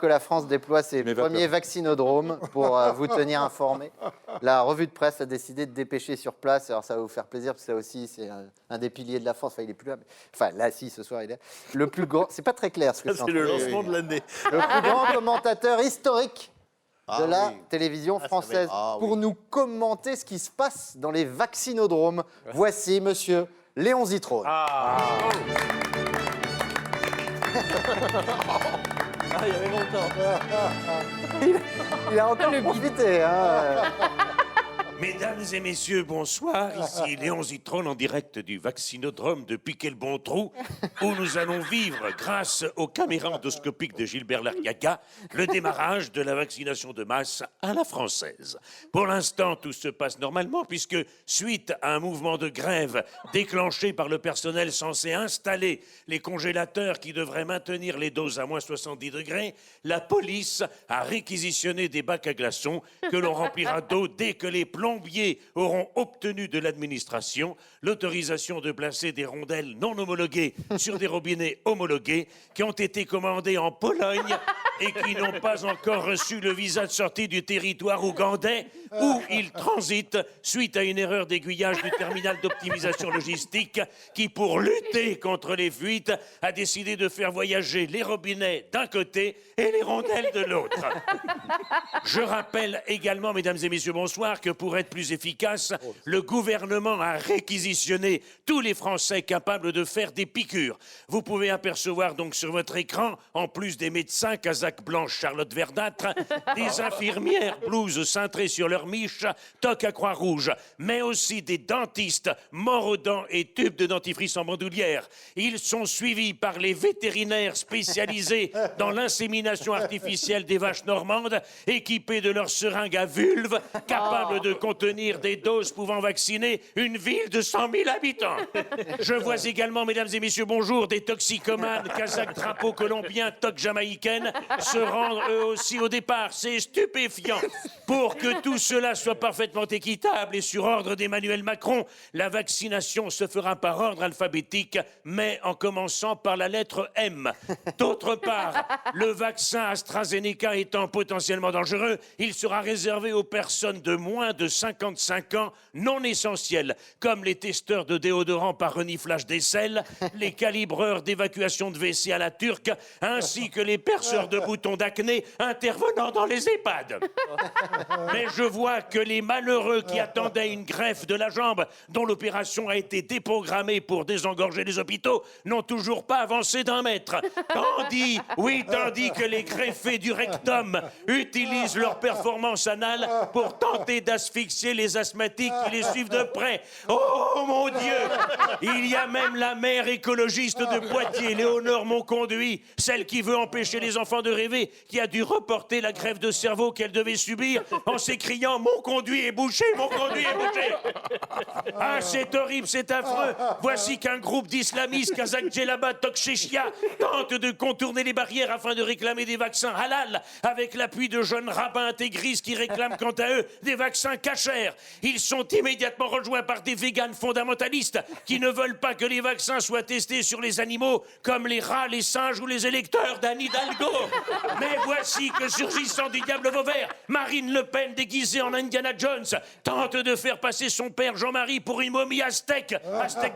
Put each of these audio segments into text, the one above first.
que la France déploie ses premiers vaccinodromes pour vous tenir informés. La revue de presse a décidé de dépêcher sur place. Alors ça va vous faire plaisir parce que ça aussi c'est un des piliers de la France. Enfin, il est plus là. Mais... Enfin, là, si, ce soir, il est. Le plus grand. C'est pas très clair ce que c'est le lancement de l'année. Le plus grand commentateur historique de la télévision française pour nous commenter ce qui se passe dans les vaccinodromes. Voici Monsieur Léon Zitrone. Il y avait longtemps. Il a encore profité. Hein. Mesdames et messieurs, bonsoir. Ici Léon Zitrone en direct du vaccinodrome de Piquet-le-Bon-Trou, où nous allons vivre, grâce aux caméras endoscopiques de Gilbert Largaga, le démarrage de la vaccination de masse à la française. Pour l'instant, tout se passe normalement, puisque suite à un mouvement de grève déclenché par le personnel censé installer les congélateurs qui devraient maintenir les doses à moins 70 degrés, la police a réquisitionné des bacs à glaçons que l'on remplira d'eau dès que les plombiers auront obtenu de l'administration l'autorisation de placer des rondelles non homologuées sur des robinets homologués qui ont été commandés en Pologne et qui n'ont pas encore reçu le visa de sortie du territoire ougandais où ils transitent suite à une erreur d'aiguillage du terminal d'optimisation logistique qui, pour lutter contre les fuites, a décidé de faire voyager les robinets d'un côté et les rondelles de l'autre. Je rappelle également, mesdames et messieurs, bonsoir, que pour être plus efficace, le gouvernement a réquisitionné tous les Français capables de faire des piqûres. Vous pouvez apercevoir donc sur votre écran, en plus des médecins, casaque blanche, Charlotte verdâtre, des infirmières, blouses cintrées sur leur miche, toque à croix rouge, mais aussi des dentistes, morts aux dents et tubes de dentifrice en bandoulière. Ils sont suivis par les vétérinaires spécialisés dans l'insémination artificielle des vaches normandes, équipés de leurs seringues à vulve, capables de contenir des doses pouvant vacciner une ville de 100 000 habitants. Je vois également, mesdames et messieurs, bonjour, des toxicomanes, kazakhs, drapeaux colombiens, toques jamaïcaines, se rendre eux aussi au départ. C'est stupéfiant. Pour que tout cela soit parfaitement équitable et sur ordre d'Emmanuel Macron, la vaccination se fera par ordre alphabétique, mais en commençant par la lettre M. D'autre part, le vaccin AstraZeneca étant potentiellement dangereux, il sera réservé aux personnes de moins de 55 ans non essentielles, comme les testeurs de déodorant par reniflage d'aisselle, les calibreurs d'évacuation de WC à la turque, ainsi que les perceurs de boutons d'acné intervenant dans les EHPAD. Mais je vois que les malheureux qui attendaient une greffe de la jambe dont l'opération a été déprogrammée pour désengorger les hôpitaux n'ont toujours pas avancé d'1 mètre. Tandis que les greffés du rectum utilisent leur performance anale pour tenter d'asphyxier les asthmatiques qui les suivent de près. Oh mon Dieu! Il y a même la mère écologiste de Poitiers, Léonore Monconduit, celle qui veut empêcher les enfants de rêver, qui a dû reporter la greffe de cerveau qu'elle devait subir en s'écriant « Mon conduit est bouché, mon conduit est bouché !» Ah, c'est horrible, c'est affreux. Voici qu'un groupe d'islamistes, Kazakh Djellaba Tokchechia, tente de contourner les barrières afin de réclamer des vaccins halal, avec l'appui de jeunes rabbins intégristes qui réclament quant à eux des vaccins cachers. Ils sont immédiatement rejoints par des véganes fondamentalistes qui ne veulent pas que les vaccins soient testés sur les animaux comme les rats, les singes ou les électeurs d'Anne Hidalgo. Mais voici que, surgissant du diable Vauvert, Marine Le Pen, déguisée en Indiana Jones, tente de faire passer son père Jean-Marie pour une momie aztèque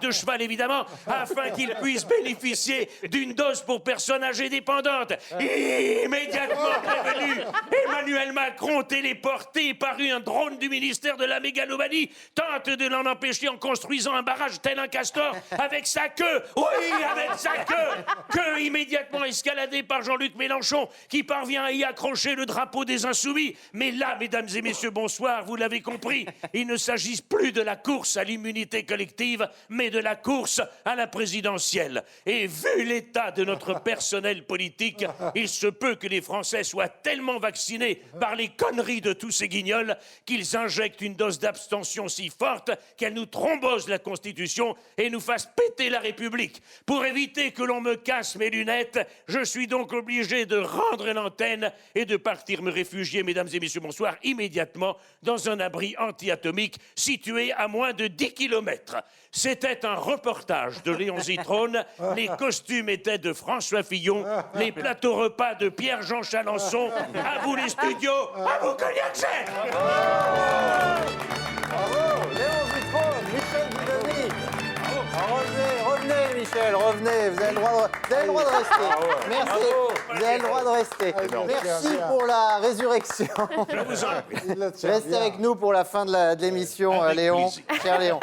de cheval évidemment, afin qu'il puisse bénéficier d'une dose pour personnes âgées dépendantes. Immédiatement prévenu, Emmanuel Macron, téléporté par un drone du ministère de la mégalomanie, tente de l'en empêcher en construisant un barrage tel un castor avec sa queue. Oui, avec sa queue immédiatement escaladée par Jean-Luc Mélenchon, qui parvient à y accrocher le drapeau des Insoumis. Mais là, mesdames et messieurs, bonsoir, vous l'avez compris, il ne s'agit plus de la course à l'immunité collective, mais de la course à la présidentielle. Et vu l'état de notre personnel politique, il se peut que les Français soient tellement vaccinés par les conneries de tous ces guignols qu'ils injectent une dose d'abstention si forte qu'elle nous thrombose la Constitution et nous fasse péter la République. Pour éviter que l'on me casse mes lunettes, je suis donc obligé de rendre l'antenne et de partir me réfugier, mesdames et messieurs, bonsoir, immédiatement dans un abri anti-atomique situé à moins de 10 km. C'était un reportage de Léon Zitrone. Les costumes étaient de François Fillon. Les plateaux repas de Pierre-Jean Chalençon. À vous les studios, à vous Cognac Cher. Bravo, Léon Zitrone, Michel Bidoni. Revenez, Michel, revenez. Vous avez le droit de rester. Merci. Vous avez le droit de rester. Merci pour la résurrection. Je vous en prie. Restez avec nous pour la fin de l'émission, Avec Léon. plaisir. Cher Léon.